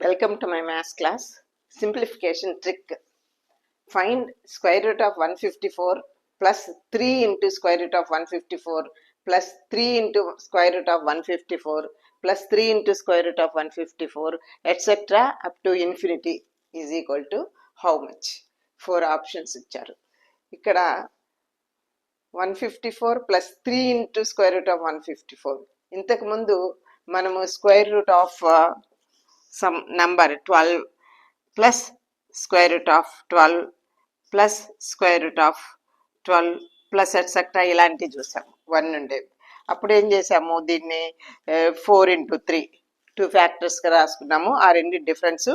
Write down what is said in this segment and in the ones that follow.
Welcome to my maths class. Simplification trick. Find square root of 154 plus 3 into square root of 154 plus 3 into square root of 154 plus 3 into square root of 154 etc. up to infinity is equal to how much? 4 options ఇచ్చారు. ఇక్కడ 154 plus 3 into square root of 154. ఇంతకు ముందు మనము square root of some number 12 plus square root of 12 plus square root of 12 plus etc. ఇలాంటి చూసాము 1 ఉండేవి. అప్పుడు ఏం చేసాము, దీన్ని 4 into 3 2 ఫ్యాక్టర్స్గా రాసుకున్నాము. ఆ రెండు డిఫరెన్స్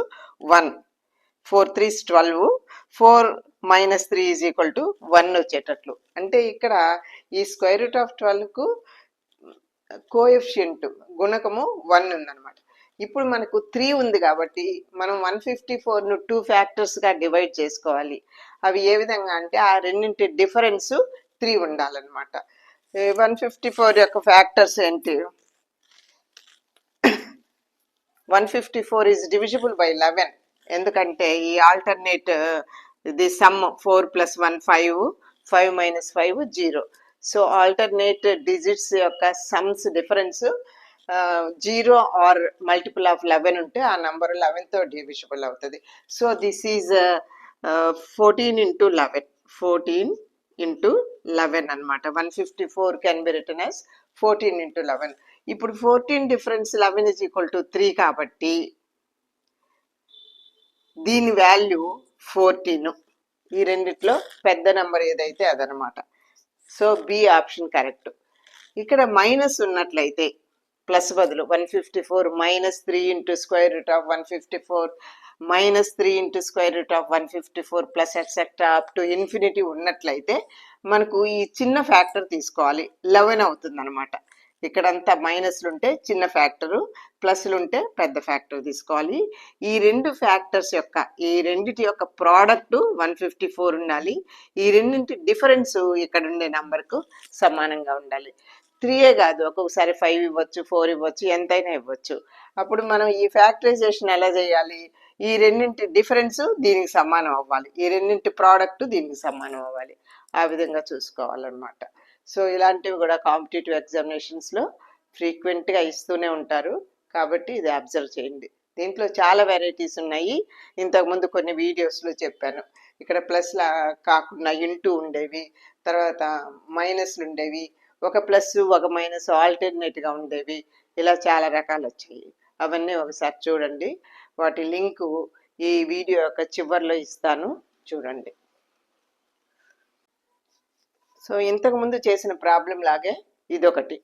1. 4 3 12, 4 - 3 ఈజ్ ఈక్వల్ టు 1 వచ్చేటట్లు. అంటే ఇక్కడ ఈ స్క్వేర్ రూట్ ఆఫ్ 12కు కోఎఫిషియంట్ గుణకము 1 ఉందన్నమాట. ఇప్పుడు మనకు 3 ఉంది కాబట్టి మనం 154ను 2 ఫ్యాక్టర్స్గా డివైడ్ చేసుకోవాలి. అవి ఏ విధంగా అంటే ఆ రెండింటి డిఫరెన్స్ 3 ఉండాలన్నమాట. 154 యొక్క ఫ్యాక్టర్స్ ఏంటి? 154 ఈజ్ డివిజిబుల్ బై 11. ఎందుకంటే ఈ alternate the sum 4 + 1 5, 5 - 5 0. So alternate digits యొక్క sums difference 0 or multiple of 11 ఉంటే ఆ నంబర్ 11తో డివిజిబుల్ అవుతుంది. సో దిస్ ఈజ్ 14 × 11, 14 × 11 అనమాట. 154 కెన్ బి రిటన్ యాజ్ 14 × 11. ఇప్పుడు 14 డిఫరెన్స్ 11 ఈజ్ ఈక్వల్ టు 3 కాబట్టి దీని వాల్యూ 14. ఈ రెండిట్లో పెద్ద నెంబర్ ఏదైతే అదనమాట. So B option correct. ఇక్కడ మైనస్ ఉన్నట్లయితే ప్లస్ బదులు 154 - 3 × square root of 154 - 3 × square root of 154 plus etcetera up to infinity ఉన్నట్లయితే మనకు ఈ చిన్న ఫ్యాక్టర్ తీసుకోవాలి. 11 అవుతుంది అనమాట. ఇక్కడంతా మైనస్లు ఉంటే చిన్న ఫ్యాక్టరు, ప్లస్లు ఉంటే పెద్ద ఫ్యాక్టర్ తీసుకోవాలి. ఈ రెండు ఫ్యాక్టర్స్ యొక్క ఈ రెండిటి యొక్క ప్రోడక్ట్ 154 ఉండాలి. ఈ రెండింటి డిఫరెన్స్ ఇక్కడ ఉండే నెంబర్కు సమానంగా ఉండాలి. 3 కాదు, ఒక్కొక్కసారి 5 ఇవ్వచ్చు, 4 ఇవ్వచ్చు, ఎంతైనా ఇవ్వచ్చు. అప్పుడు మనం ఈ ఫ్యాక్టరైజేషన్ ఎలా చేయాలి? ఈ రెండింటి డిఫరెన్స్ దీనికి సమానం అవ్వాలి, ఈ రెండింటి ప్రోడక్ట్ దీనికి సమానం అవ్వాలి. ఆ విధంగా చూసుకోవాలన్నమాట. సో ఇలాంటివి కూడా కాంపిటేటివ్ ఎగ్జామినేషన్స్లో ఫ్రీక్వెంట్గా ఇస్తూనే ఉంటారు. కాబట్టి ఇది అబ్జర్వ్ చేయండి. దీంట్లో చాలా వెరైటీస్ ఉన్నాయి. ఇంతకుముందు కొన్ని వీడియోస్లో చెప్పాను. ఇక్కడ ప్లస్లా కాకుండా ఇంటూ ఉండేవి, తర్వాత మైనస్లు ఉండేవి, ఒక ప్లస్ ఒక మైనస్ ఆల్టర్నేట్గా ఉండేవి, ఇలా చాలా రకాలు వచ్చాయి. అవన్నీ ఒకసారి చూడండి. వాటి లింకు ఈ వీడియో యొక్క చివరిలో ఇస్తాను, చూడండి. సో ఇంతకుముందు చేసిన ప్రాబ్లం లాగే ఇదొకటి.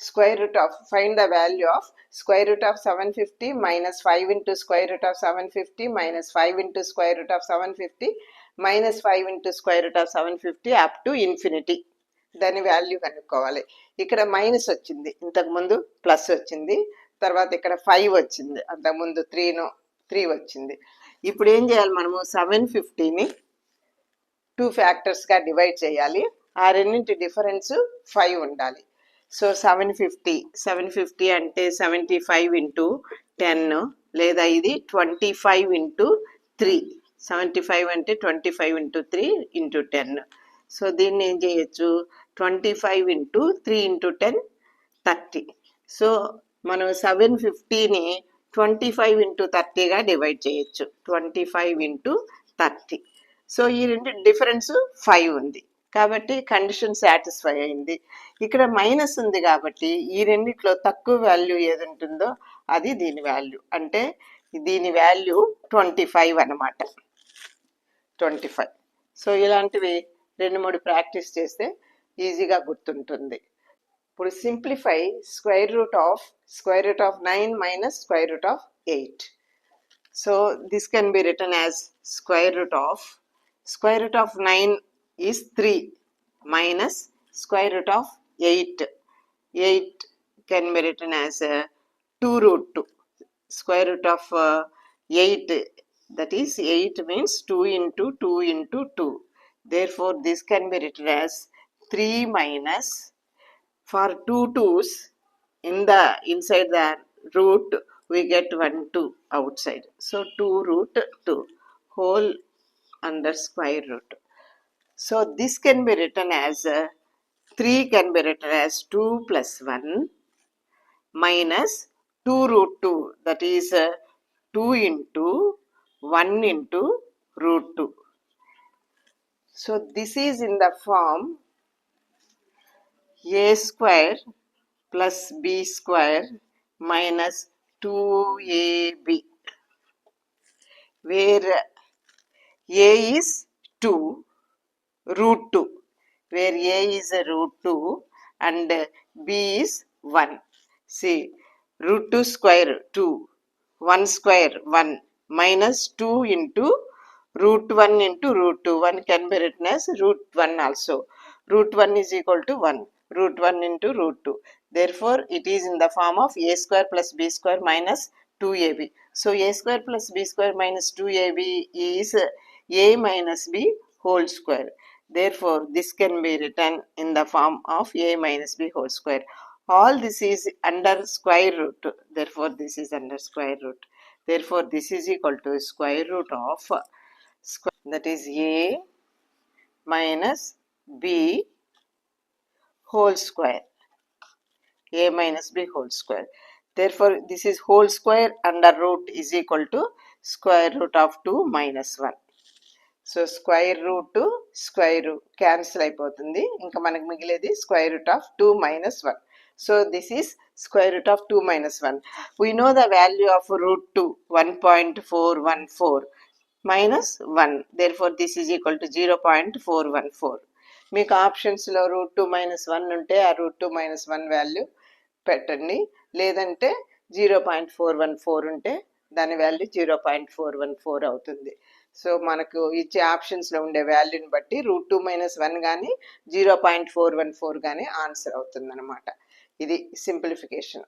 Square root of find the value of square root of 750 - 5 × square root of 750 - 5 × square root of 750 - 5 × square root of 750 up to infinity. దాని వాల్యూ కనుక్కోవాలి. ఇక్కడ మైనస్ వచ్చింది, ఇంతకుముందు ప్లస్ వచ్చింది, తర్వాత ఇక్కడ 5 వచ్చింది, అంతకుముందు 3 వచ్చింది. ఇప్పుడు ఏం చేయాలి? మనము 750ని 2 ఫ్యాక్టర్స్గా డివైడ్ చేయాలి. ఆ రెండింటి డిఫరెన్స్ 5 ఉండాలి. సో 750 అంటే 75 × 10, లేదా ఇది 25 × 3. 75 అంటే 25 × 3 × 10. సో దీన్ని ఏం చేయొచ్చు? 25 × 3 × 10 30. సో మనం 750ని 25 × 30గా డివైడ్ చేయొచ్చు. 25 × 30. సో ఈ రెండు డిఫరెన్స్ 5 ఉంది కాబట్టి కండిషన్ సాటిస్ఫై అయింది. ఇక్కడ మైనస్ ఉంది కాబట్టి ఈ రెండిట్లో తక్కువ వాల్యూ ఏది ఉంటుందో అది దీని వాల్యూ. అంటే దీని వాల్యూ 25 అన్నమాట. 25. సో ఇలాంటివి 2-3 ప్రాక్టీస్ చేస్తే ఈజీగా గుర్తుంటుంది. ఇప్పుడు simplify square root of 9 - square root of 8. So this can be written as square root of 9 is 3 minus square root of 8. 8 can be written as 2√2. Square root of 8, that is 8 means 2 × 2 × 2. Therefore this can be written as 3 minus, for 2 2's inside the root we get 1 2 outside. So 2 root 2 whole under square root. So this can be written as 3 can be written as 2 plus 1 minus 2 root 2, that is 2 into 1 into root 2. So this is in the form a square plus b square minus 2ab, where a is 2, root 2, where a is a root 2 and b is 1. See, root 2 square 2, 1 square 1 minus 2 into root 1 into root 2. 1 can be written as root 1 also. Root 1 is equal to 1. Root 1 into root 2. Therefore, it is in the form of a square plus b square minus 2ab. So, a square plus b square minus 2ab is a minus b whole square. Therefore, this can be written in the form of a minus b whole square. All this is under square root. Therefore, this is under square root. Therefore, this is equal to square root of square, that is a minus b whole square. A minus b whole square. Therefore, this is whole square under root is equal to square root of 2 minus 1. So square root square cancel అయిపోతుంది, ఇంకా మనకు మిగిలేది square root of 2 minus 1. So this is square root of 2 minus 1. We know the value of root 2 1.414 minus 1. Therefore, this is equal to 0.414. మీకు ఆప్షన్స్లో route 2 minus 1 ఉంటే ఆ route 2 minus 1 value పెట్టండి, లేదంటే 0.414 ఉంటే దాని వాల్యూ 0.414 అవుతుంది. సో మనకు ఇచ్చే ఆప్షన్స్లో ఉండే వాల్యూని బట్టి రూట్ 2 minus 1 కానీ 0.414 కానీ ఆన్సర్ అవుతుంది అన్నమాట. ఇది సింప్లిఫికేషన్.